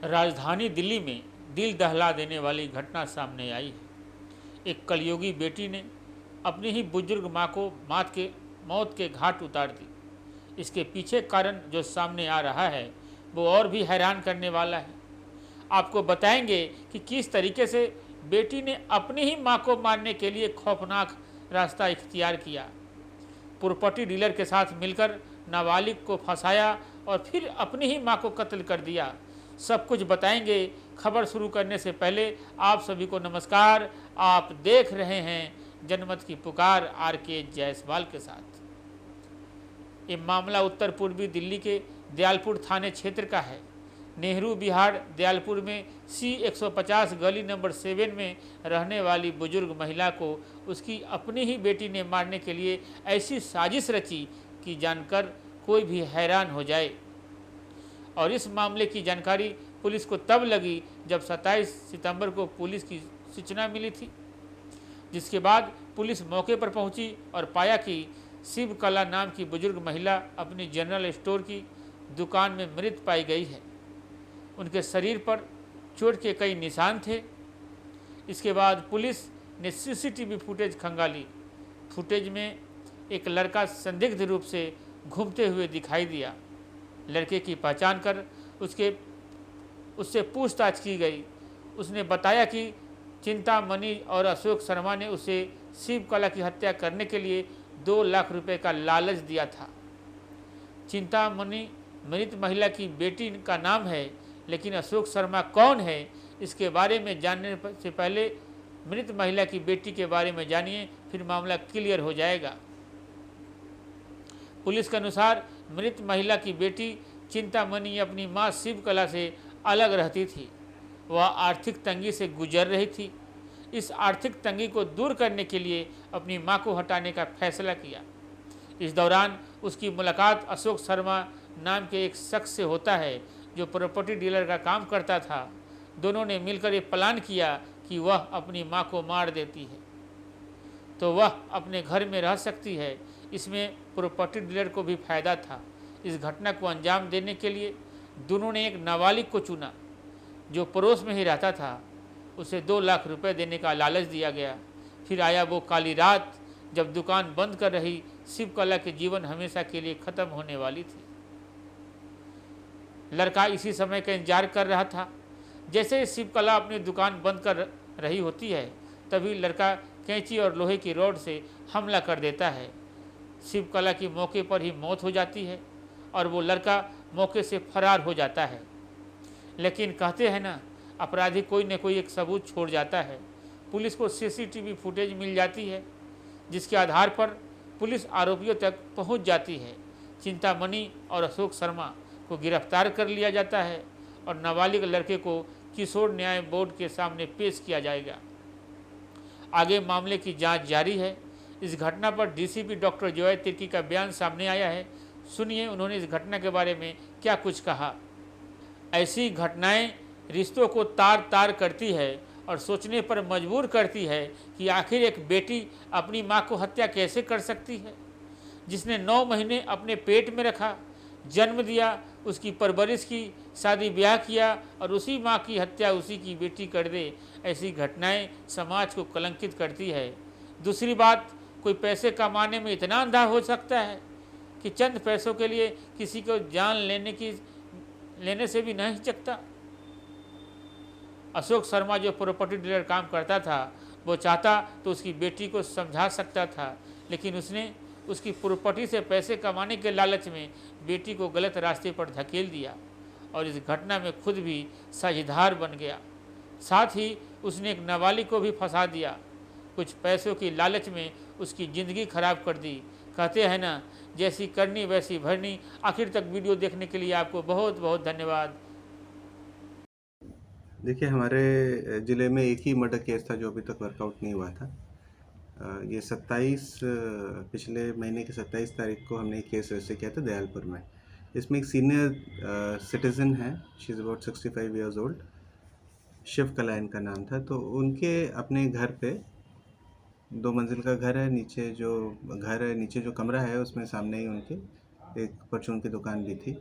राजधानी दिल्ली में दिल दहला देने वाली घटना सामने आई है। एक कलयुगी बेटी ने अपनी ही बुजुर्ग मां को मौत के घाट उतार दी। इसके पीछे कारण जो सामने आ रहा है वो और भी हैरान करने वाला है। आपको बताएंगे कि किस तरीके से बेटी ने अपनी ही मां को मारने के लिए खौफनाक रास्ता इख्तियार किया। प्रॉपर्टी डीलर के साथ मिलकर नाबालिग को फंसाया और फिर अपनी ही मां को कत्ल कर दिया। सब कुछ बताएंगे। खबर शुरू करने से पहले आप सभी को नमस्कार। आप देख रहे हैं जनमत की पुकार आर.के. जायसवाल के साथ। ये मामला उत्तर पूर्वी दिल्ली के दयालपुर थाने क्षेत्र का है। नेहरू विहार दयालपुर में C150 गली नंबर 7 में रहने वाली बुजुर्ग महिला को उसकी अपनी ही बेटी ने मारने के लिए ऐसी साजिश रची कि जानकर कोई भी हैरान हो जाए। और इस मामले की जानकारी पुलिस को तब लगी जब 27 सितंबर को पुलिस की सूचना मिली थी, जिसके बाद पुलिस मौके पर पहुंची और पाया कि शिव कला नाम की बुजुर्ग महिला अपनी जनरल स्टोर की दुकान में मृत पाई गई है। उनके शरीर पर चोट के कई निशान थे। इसके बाद पुलिस ने सीसीटीवी फुटेज खंगाली। फुटेज में एक लड़का संदिग्ध रूप से घूमते हुए दिखाई दिया। लड़के की पहचान कर उससे पूछताछ की गई। उसने बताया कि चिंतामणि और अशोक शर्मा ने उसे शिव कला की हत्या करने के लिए 2 लाख रुपए का लालच दिया था। चिंतामणि मृत महिला की बेटी का नाम है, लेकिन अशोक शर्मा कौन है इसके बारे में जानने से पहले मृत महिला की बेटी के बारे में जानिए, फिर मामला क्लियर हो जाएगा। पुलिस के अनुसार मृत महिला की बेटी चिंतामणि अपनी मां शिव कला से अलग रहती थी। वह आर्थिक तंगी से गुजर रही थी। इस आर्थिक तंगी को दूर करने के लिए अपनी मां को हटाने का फैसला किया। इस दौरान उसकी मुलाकात अशोक शर्मा नाम के एक शख्स से होता है जो प्रॉपर्टी डीलर का काम करता था। दोनों ने मिलकर ये प्लान किया कि वह अपनी मां को मार देती है तो वह अपने घर में रह सकती है। इसमें प्रॉपर्टी डीलर को भी फायदा था। इस घटना को अंजाम देने के लिए दोनों ने एक नाबालिग को चुना जो पड़ोस में ही रहता था। उसे 2 लाख रुपए देने का लालच दिया गया। फिर आया वो काली रात जब दुकान बंद कर रही शिव कला के जीवन हमेशा के लिए खत्म होने वाली थी। लड़का इसी समय का इंतजार कर रहा था। जैसे ही शिव कला अपनी दुकान बंद कर रही होती है, तभी लड़का कैंची और लोहे की रॉड से हमला कर देता है। शिव कला की मौके पर ही मौत हो जाती है और वो लड़का मौके से फरार हो जाता है। लेकिन कहते हैं ना, अपराधी कोई न कोई एक सबूत छोड़ जाता है। पुलिस को सीसीटीवी फुटेज मिल जाती है, जिसके आधार पर पुलिस आरोपियों तक पहुंच जाती है। चिंतामणि और अशोक शर्मा को गिरफ्तार कर लिया जाता है और नाबालिग लड़के को किशोर न्याय बोर्ड के सामने पेश किया जाएगा। आगे मामले की जांच जारी है। इस घटना पर डीसीपी डॉक्टर जॉय तिर्की का बयान सामने आया है। सुनिए उन्होंने इस घटना के बारे में क्या कुछ कहा। ऐसी घटनाएं रिश्तों को तार तार करती है और सोचने पर मजबूर करती है कि आखिर एक बेटी अपनी मां को हत्या कैसे कर सकती है, जिसने 9 महीने अपने पेट में रखा, जन्म दिया, उसकी परवरिश की, शादी ब्याह किया और उसी मां की हत्या उसी की बेटी कर दे। ऐसी घटनाएं समाज को कलंकित करती है। दूसरी बात, कोई पैसे कमाने में इतना अंधा हो सकता है कि चंद पैसों के लिए किसी को जान लेने से भी नहीं हिचकता। अशोक शर्मा जो प्रॉपर्टी डीलर काम करता था, वो चाहता तो उसकी बेटी को समझा सकता था, लेकिन उसने उसकी प्रॉपर्टी से पैसे कमाने के लालच में बेटी को गलत रास्ते पर धकेल दिया और इस घटना में खुद भी साझेदार बन गया। साथ ही उसने एक नाबालिग को भी फंसा दिया। कुछ पैसों की लालच में उसकी ज़िंदगी खराब कर दी। कहते हैं ना, जैसी करनी वैसी भरनी। आखिर तक वीडियो देखने के लिए आपको बहुत बहुत धन्यवाद। देखिए, हमारे ज़िले में एक ही मर्डर केस था जो अभी तक वर्कआउट नहीं हुआ था। ये 27 पिछले महीने की 27 तारीख को हमने एक केस रजिस्टर किया था दयालपुर में। इसमें एक सीनियर सिटीज़न है, she is about 65 years old. Shiv Kala इनका नाम था। तो उनके अपने घर पे 2 मंजिल का घर है। नीचे जो कमरा है उसमें सामने ही उनके एक परचून की दुकान भी थी।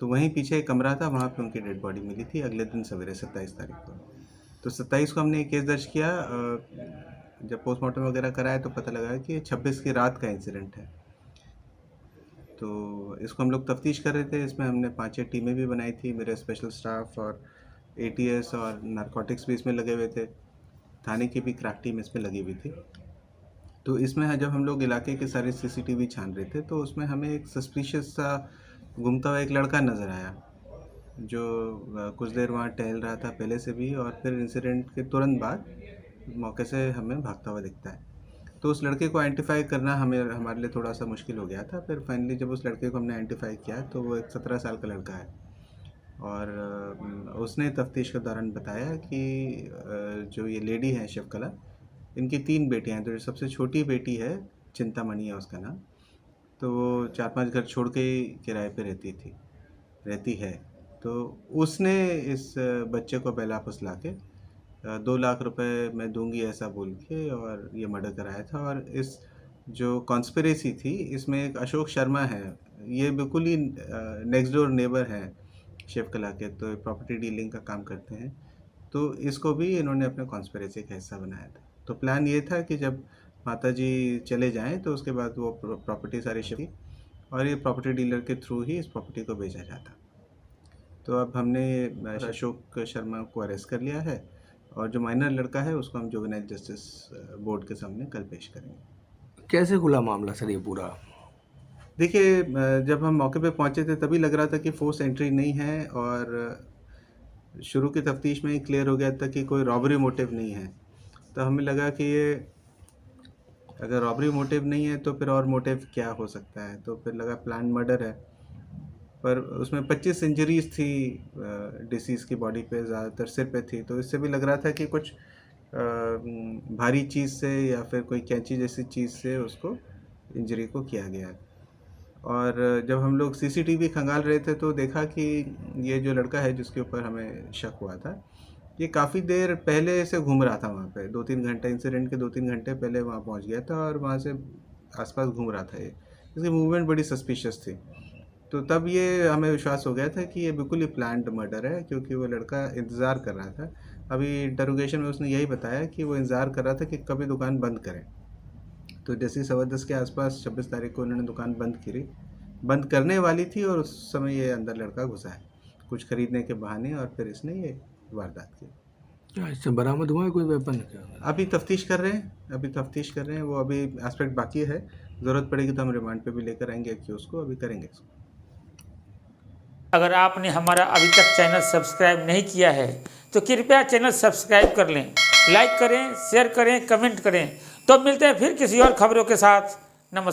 तो वहीं पीछे एक कमरा था, वहाँ पे उनकी डेड बॉडी मिली थी अगले दिन सवेरे 27 तारीख को। तो 27 को हमने एक केस दर्ज किया। जब पोस्टमार्टम वगैरह कराया तो पता लगा कि 26 की रात का इंसिडेंट है। तो इसको हम लोग तफ्तीश कर रहे थे। इसमें हमने 5-6 टीमें भी बनाई थी, मेरे स्पेशल स्टाफ और ATS और नारकोटिक्स भी इसमें लगे हुए थे, थाने की भी क्रैक टीम इसमें लगी हुई थी। तो इसमें जब हम लोग इलाके के सारे CCTV छान रहे थे तो उसमें हमें एक सस्पिशियस सा घूमता हुआ एक लड़का नज़र आया, जो कुछ देर वहाँ टहल रहा था पहले से भी, और फिर इंसिडेंट के तुरंत बाद मौके से हमें भागता हुआ दिखता है। तो उस लड़के को आइडेंटिफाई करना हमारे लिए थोड़ा सा मुश्किल हो गया था। फिर फाइनली जब उस लड़के को हमने आइडेंटिफाई किया तो वो एक 17 साल का लड़का है, और उसने तफ्तीश के दौरान बताया कि जो ये लेडी हैं शिवकला, इनकी 3 बेटियां हैं। तो जो सबसे छोटी बेटी है, चिंतामणि है उसका नाम, तो वो 4-5 घर छोड़ के ही किराए पे रहती है। तो उसने इस बच्चे को बेला फुसला के 2 लाख रुपए मैं दूंगी ऐसा बोल के और ये मर्डर कराया था। और इस जो कॉन्स्पिरेसी थी इसमें एक अशोक शर्मा है, ये बिल्कुल ही नेक्स्ट डोर नेबर हैं शिवकला के, तो प्रॉपर्टी डीलिंग का काम करते हैं। तो इसको भी इन्होंने अपने कॉन्स्पिरेसी का हिस्सा बनाया था। तो प्लान ये था कि जब माताजी चले जाएं तो उसके बाद वो प्रॉपर्टी सारी शिफ्ट, और ये प्रॉपर्टी डीलर के थ्रू ही इस प्रॉपर्टी को बेचा जाता। तो अब हमने अशोक शर्मा को अरेस्ट कर लिया है, और जो माइनर लड़का है उसको हम जुवेनाइल जस्टिस बोर्ड के सामने कल पेश करेंगे। कैसे खुला मामला सर ये पूरा? देखिए, जब हम मौके पे पहुंचे थे तभी लग रहा था कि फोर्स एंट्री नहीं है, और शुरू की तफ्तीश में ही क्लियर हो गया था कि कोई रॉबरी मोटिव नहीं है। तो हमें लगा कि ये अगर रॉबरी मोटिव नहीं है तो फिर और मोटिव क्या हो सकता है, तो फिर लगा प्लान मर्डर है। पर उसमें 25 इंजरीज थी डिसीज़ की बॉडी पे, ज़्यादातर सिर पे थी। तो इससे भी लग रहा था कि कुछ भारी चीज़ से या फिर कोई कैंची जैसी चीज़ से उसको इंजरी को किया गया। और जब हम लोग CCTV खंगाल रहे थे तो देखा कि ये जो लड़का है जिसके ऊपर हमें शक हुआ था, ये काफ़ी देर पहले से घूम रहा था वहाँ पे। 2-3 घंटे, इंसिडेंट के 2-3 घंटे पहले वहाँ पहुँच गया था और वहाँ से आसपास घूम रहा था। ये इसकी मूवमेंट बड़ी सस्पिशियस थी। तो तब ये हमें विश्वास हो गया था कि ये बिल्कुल ही प्लान्ड मर्डर है, क्योंकि वो लड़का इंतज़ार कर रहा था। अभी इंटरोगेशन में उसने यही बताया कि वो इंतज़ार कर रहा था कि कभी दुकान बंद करें। तो जैसे 10:15 के आसपास 26 तारीख को उन्होंने दुकान बंद करने वाली थी, और उस समय ये अंदर लड़का घुसा है कुछ खरीदने के बहाने, और फिर इसने ये वारदात की। क्या इससे बरामद हुआ है कोई वेपन? अभी तफ्तीश कर रहे हैं, वो अभी एस्पेक्ट बाकी है। ज़रूरत पड़ेगी तो हम रिमांड पे भी लेकर आएंगे एक्यूज़ को, अभी करेंगे इसको। अगर आपने हमारा अभी तक चैनल सब्सक्राइब नहीं किया है तो कृपया चैनल सब्सक्राइब कर लें, लाइक करें, शेयर करें, कमेंट करें। तो मिलते हैं फिर किसी और खबरों के साथ। नमस्कार।